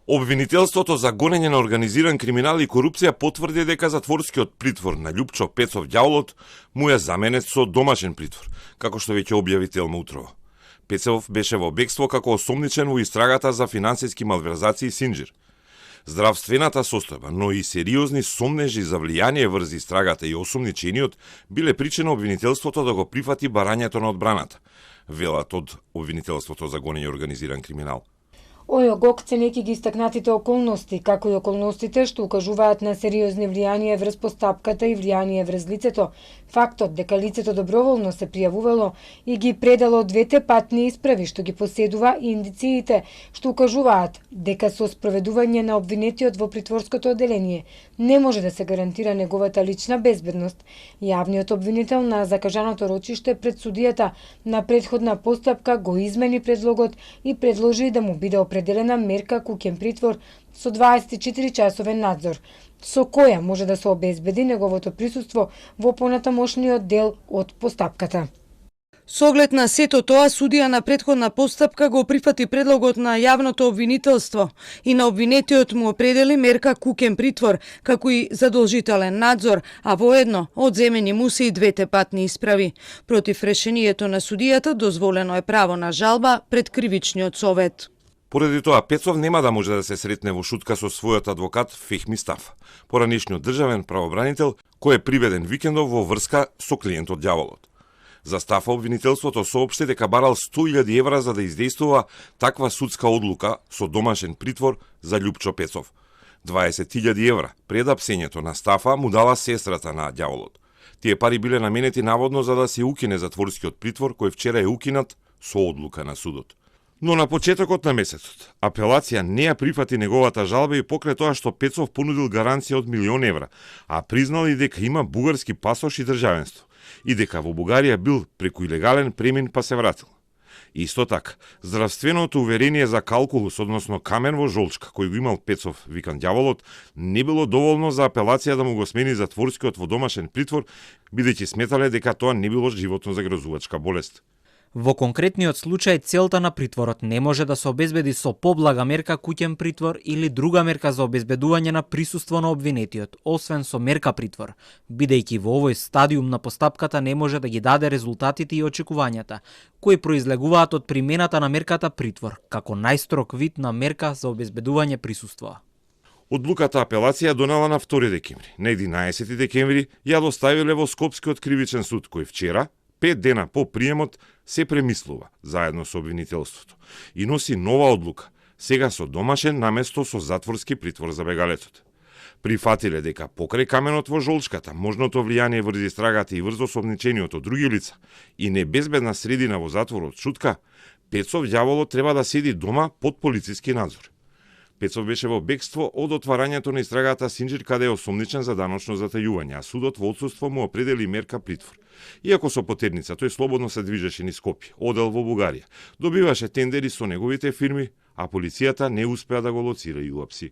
Обвинителството за гонење на организиран криминал и корупција потврди дека затворскиот притвор на Љупчо Пецов ѓаволот му е заменет со домашен притвор, како што веќе објави Телма утрово. Пецов беше во бегство како осомничен во истрагата за финансиски малверзации Синџир. Здравствената состојба, но и сериозни сомнежи за влијание врз истрагата и осомничениот биле причина обвинителството да го прифати барањето на одбраната, велат од обвинителството за гонење организиран криминал. ОЈО-ГОК ценејќи ги истакнатите околности, како и околностите што укажуваат на сериозни влијание врз постапката и влијание врз лицето, фактот дека лицето доброволно се пријавувало и ги предало двете патни исправи што ги поседува и индициите што укажуваат дека со спроведување на обвинетиот во притворското оделение не може да се гарантира неговата лична безбедност, јавниот обвинител на закажаното рочиште пред судијата на претходна постапка го измени предлогот и предложи да му биде определена мерка куќен притвор со 24-часовен надзор, со која може да се обезбеди неговото присуство во понатамошниот дел од постапката. Со оглед на сето тоа, судија на претходна постапка го прифати предлогот на јавното обвинителство и на обвинетиот му определи мерка куќен притвор, како и задолжителен надзор, а воедно одземени му се и двете патни исправи. Против решението на судијата дозволено е право на жалба пред кривичниот совет. Поради тоа, Пецов нема да може да се сретне во шутка со својот адвокат Фехми Стаф, поранешниот државен правобранител кој е приведен викендов во врска со клиентот ѓаволот. За Стафа обвинителството соопшти дека барал 100.000 евра за да издействува таква судска одлука со домашен притвор за Љупчо Пецов. 20.000 евра пред апсењето на Стафа му дала сестрата на ѓаволот. Тие пари биле наменети наводно за да се укине затворскиот притвор кој вчера е укинат со одлука на судот. Но на почетокот на месецот, апелација не ја прифати неговата жалба и покрај тоа што Пецов понудил гаранција од 1.000.000 евра, а признал и дека има бугарски пасош и државенство, и дека во Бугарија бил преку илегален премин па се вратил. Исто така, здравственото уверение за калкулус, односно камен во жолчка, кој го имал Пецов, викан ѓаволот, не било доволно за апелација да му го смени затворскиот во домашен притвор, бидејќи сметале дека тоа не било животно загрозувачка болест. Во конкретниот случај, целта на притворот не може да се обезбеди со поблага мерка куќен притвор или друга мерка за обезбедување на присуство на обвинетиот, освен со мерка притвор, бидејќи во овој стадиум на постапката не може да ги даде резултатите и очекувањата, кои произлегуваат од примената на мерката притвор, како најстрог вид на мерка за обезбедување присуство. Одлуката апелација донела на 2 декември. На 11 декември ја доставиле во Скопскиот кривичен суд, кој вчера, 5 дена по приемот, се премислува, заедно со обвинителството, и носи нова одлука, сега со домашен наместо со затворски притвор за бегалецот. Прифатиле дека покрај каменот во жолчката, можното влијание врз истрагата и врз осомничениот од други лица и небезбедна средина во затворот Шутка, Пецов ѓаволот треба да седи дома под полициски надзор. Пецов беше во бегство од отварањето на истрагата Синџир, каде е осомничен за даночно затајување, а судот во отсуство му определи мерка притвор. Иако со потерница тој слободно се движеше низ Скопје, одел во Бугарија, добиваше тендери со неговите фирми, а полицијата не успеа да го лоцира и уапси.